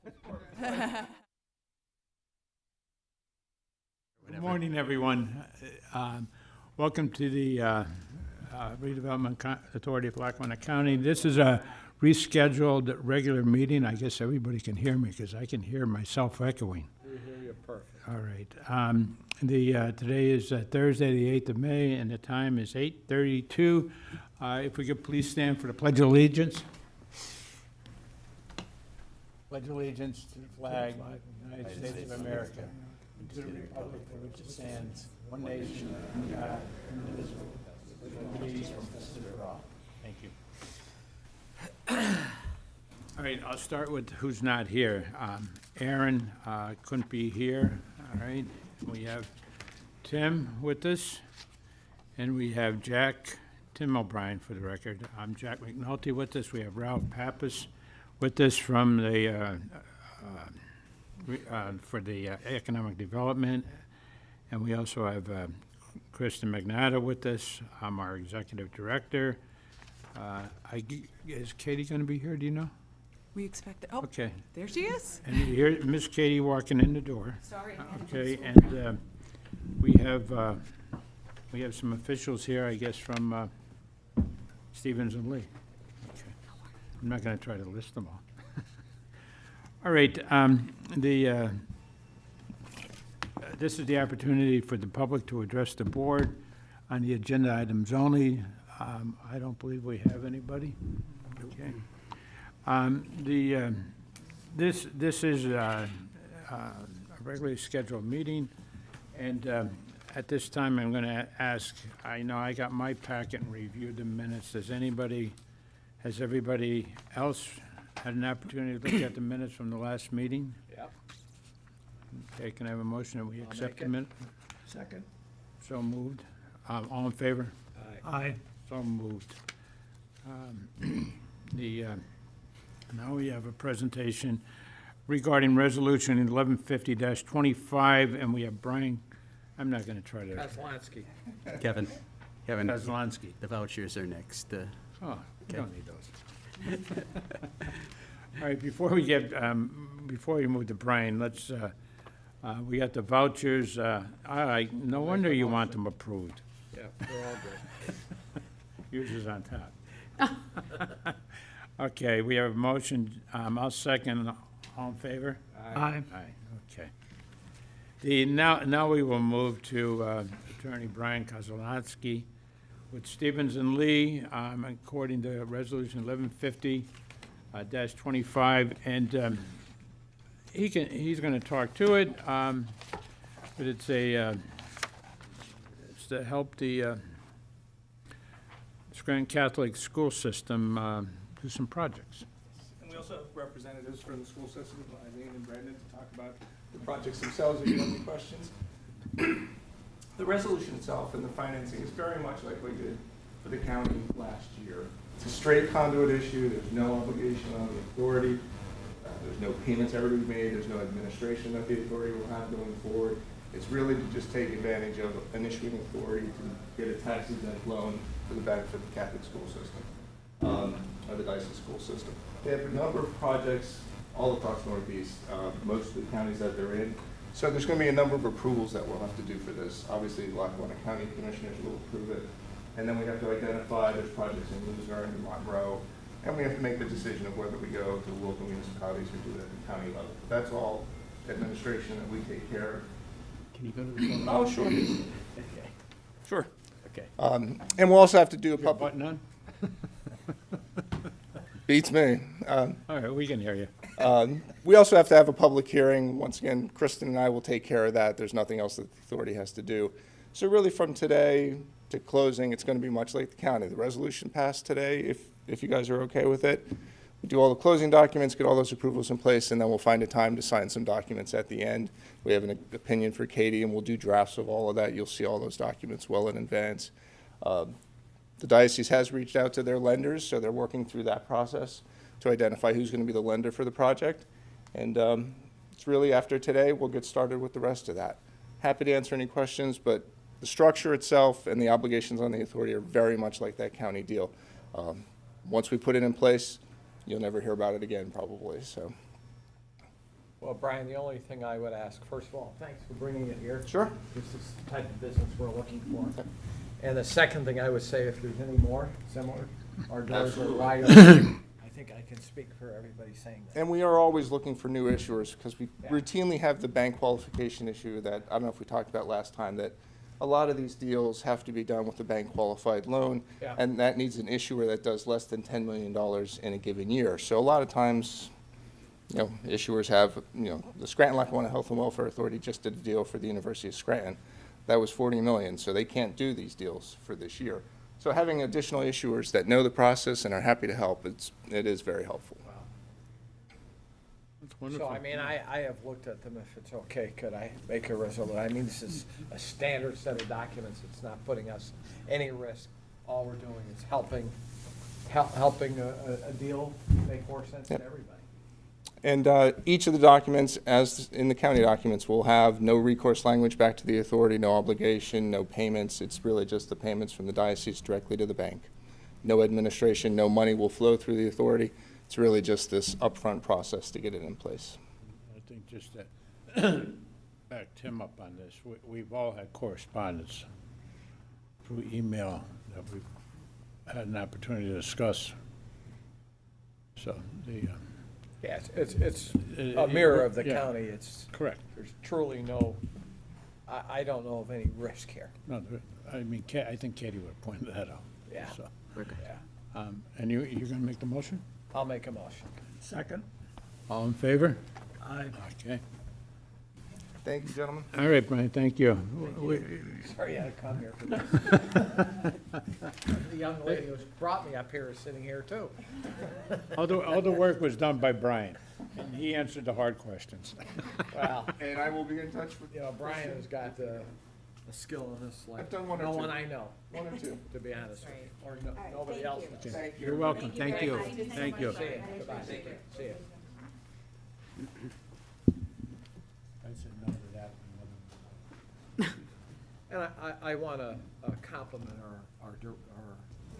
Good morning, everyone. Welcome to the Redevelopment Authority of Lackawanna County. This is a rescheduled regular meeting. I guess everybody can hear me because I can hear myself echoing. We hear you perfect. All right. Today is Thursday, the 8th of May, and the time is 8:32. If we could please stand for the Pledge of Allegiance. Pledge allegiance to the flag of the United States of America and to the republic for which it stands, one nation, under God, indivisible, with liberty and justice for all. Thank you. All right, I'll start with who's not here. Aaron couldn't be here, all right. We have Tim with us, and we have Tim O'Brien for the record. I'm Jack McNulty with us. We have Ralph Pappas with us from the for the economic development, and we also have Kristen Magnata with us. I'm our executive director. Is Katie going to be here? Do you know? We expect, oh, Okay. there she is. And you hear Miss Katie walking in the door. Sorry. Okay, and we have some officials here, I guess, from Stevens and Lee. Okay. I'm not going to try to list them all. All right, this is the opportunity for the public to address the board on the agenda items only. I don't believe we have anybody. Okay. This is a regularly scheduled meeting, and at this time, I'm going to ask, I know I got my packet and reviewed the minutes. Has everybody else had an opportunity to look at the minutes from the last meeting? Yep. Okay, can I have a motion that we accept the make it. minute? Second. So moved. All in favor? Aye. So moved. Now we have a presentation regarding Resolution 1150-25, and we have Brian, I'm not going to try to, Kozlowski. Kevin, Kozlowski. the vouchers are next. Oh, we don't need those. All right, before we move to Brian, let's, we got the vouchers. No wonder you want them approved. Yeah, they're all good. Yours is on top. Okay, we have a motion. I'll second. All in favor? Aye. Aye, okay. Now we will move to Attorney Brian Kozlowski with Stevens and Lee, according to Resolution 1150-25, and he's going to talk to it, but it's to help the Scranton Catholic school system do some projects. And we also have representatives from the school system, Eileen and Brendan, to talk about the projects themselves if you have any questions. The resolution itself and the financing is very much like we did for the county last year. It's a straight conduit issue. There's no obligation on the authority. There's no payments ever to be made. There's no administration that the authority will have going forward. It's really to just take advantage of an issuing authority to get a tax-exempt loan for the benefit of the Catholic school system, or the diocese school system. They have a number of projects all across Northeast, most of the counties that they're in. So there's going to be a number of approvals that we'll have to do for this. Obviously, the Lackawanna County Commissioners will approve it. And then we have to identify there's projects in Luzerne and Monroe. And we have to make the decision of whether we go to the local municipalities or do it at the county level. That's all administration that we take care of. Can you go to the phone? Oh, sure. Okay. Sure. Okay. And we'll also have to do a Your public, button on? beats me. All right, we can hear you. We also have to have a public hearing. Once again, Kristen and I will take care of that. There's nothing else that the authority has to do. So really from today to closing, it's going to be much like the county. The resolution passed today, if you guys are okay with it. We do all the closing documents, get all those approvals in place, and then we'll find a time to sign some documents at the end. We have an opinion for Katie, and we'll do drafts of all of that. You'll see all those documents well in advance. The diocese has reached out to their lenders, so they're working through that process to identify who's going to be the lender for the project. And it's really after today, we'll get started with the rest of that. Happy to answer any questions, but the structure itself and the obligations on the authority are very much like that county deal. Once we put it in place, you'll never hear about it again, probably. So Well, Brian, the only thing I would ask, first of all, thanks for bringing it here. Sure. This is the type of business we're looking for. And the second thing I would say, if there's any more similar, our doors are wide open. I think I can speak for everybody saying that. And we are always looking for new issuers, because we Yeah. routinely have the bank qualification issue that, I don't know if we talked about last time, that a lot of these deals have to be done with a bank qualified loan, Yeah. and that needs an issuer that does less than $10 million in a given year. So a lot of times, issuers have, the Scranton Lackawanna Health and Welfare Authority just did a deal for the University of Scranton. That was $40 million, so they can't do these deals for this year. So having additional issuers that know the process and are happy to help, it is very helpful. That's So, wonderful. I mean, I have looked at them, if it's okay, could I make a resolution? I mean, this is a standard set of documents, it's not putting us any risk. All we're doing is helping a deal make more sense to Yep. everybody. And each of the documents, as in the county documents, will have no recourse language back to the authority, no obligation, no payments. It's really just the payments from the diocese directly to the bank. No administration, no money will flow through the authority. It's really just this upfront process to get it in place. I think just to back Tim up on this, we've all had correspondence through email that we've had an opportunity to discuss. So Yes, it's a mirror of the Yeah. county, it's, correct. there's truly no, I don't know of any risk here. No, I mean, I think Katie would have pointed that out. Yeah. So, Yeah, and you're going to make the motion? I'll make a motion. Second. All in favor? Aye. Okay. Thank you, gentlemen. All right, Brian, thank you. Sorry I had to come here for this. The young lady who brought me up here is sitting here too. All the work was done by Brian, and he answered the hard questions. Well, And I will be in touch with Brian has got a skill in this like I've done one or no two. one I know, one or two. to be honest with you, or nobody thank else. you. would. Thank you. You're welcome, thank you, Thank you so thank you. much. See you, goodbye, see you. I said no to that. And I want to compliment our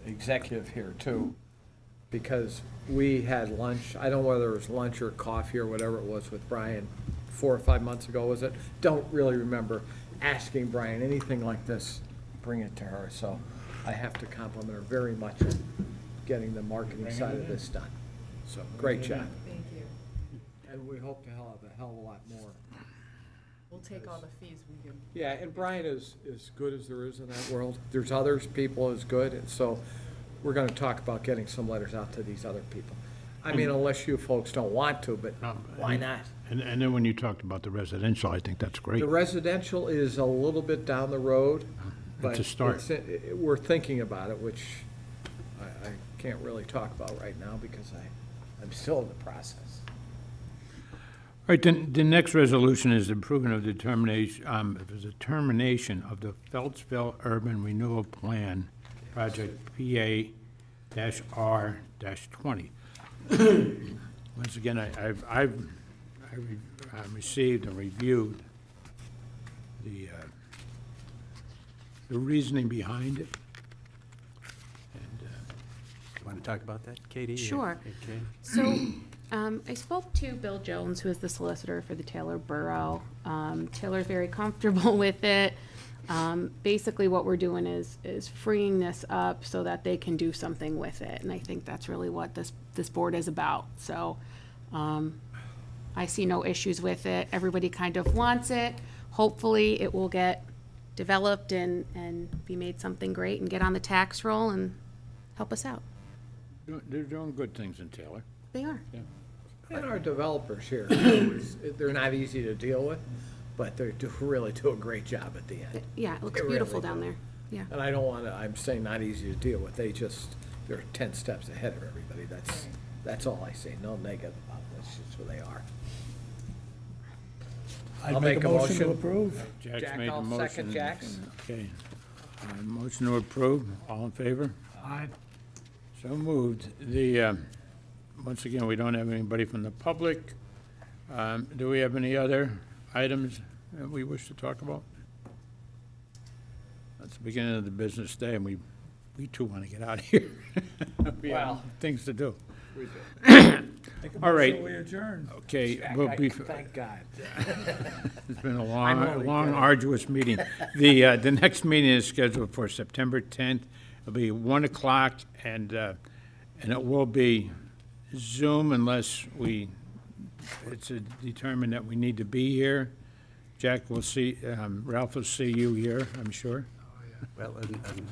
executive here too, because we had lunch, I don't know whether it was lunch or coffee or whatever it was with Brian 4 or 5 months ago, was it? Don't really remember asking Brian anything like this, bring it to her. So I have to compliment her very much on getting the marketing side of this done. So, great job. Thank you. And we hope to have a hell of a lot more. We'll take all the fees we can. Yeah, and Brian is as good as there is in that world. There's others, people as good, and so we're gonna talk about getting some letters out to these other people. I mean, unless you folks don't want to, but why not? And then when you talked about the residential, I think that's great. The residential is a little bit down the road, but It's a start. we're thinking about it, which I can't really talk about right now because I'm still in the process. All right, the next resolution is approving of determination of the Feltsville Urban Renewal Plan, Project PA-R-20. Once again, I've received and reviewed the reasoning behind it. And, Want to talk about that, Katie? Sure. Okay. So, I spoke to Bill Jones, who is the solicitor for the Taylor Borough. Taylor's very comfortable with it. Basically, what we're doing is freeing this up so that they can do something with it, and I think that's really what this board is about. So, I see no issues with it. Everybody kind of wants it. Hopefully, it will get developed and be made something great and get on the tax roll and help us out. they're doing good things in Taylor. They are. And our developers here, they're not easy to deal with, but they really do a great job at the end. Yeah, it looks They beautiful really down do. there. Yeah. And I don't want to, I'm saying not easy to deal with, they're 10 steps ahead of everybody, that's all I say, no negative about this, it's just who they are. I'll make a motion to approve. Jack's Jack, made the I'll motion. second Jack's. Okay. Motion to approve, all in favor? Aye. So moved. Once again, we don't have anybody from the public. Do we have any other items that we wish to talk about? That's the beginning of the business day, and we too want to get out of here. We have Well. things to do. We do. All right, We adjourn. okay, Jack, we'll be, Thank God. it's been a I'm long, only long kidding. arduous meeting. The next meeting is scheduled for September 10th. It'll be 1 o'clock, and it will be Zoom unless it's determined that we need to be here. Jack will see, Ralph will see you here, I'm sure. Well,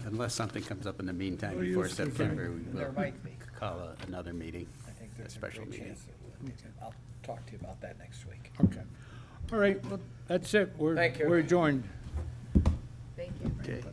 unless something comes up in the meantime Oh, before yes, we can. September, we There will might be. call another meeting. I think A there's a special great meeting. chance that we'll. I'll talk to you about that next week. Okay. All right, well, that's it. Thank you. We're adjourned. Thank you. Okay.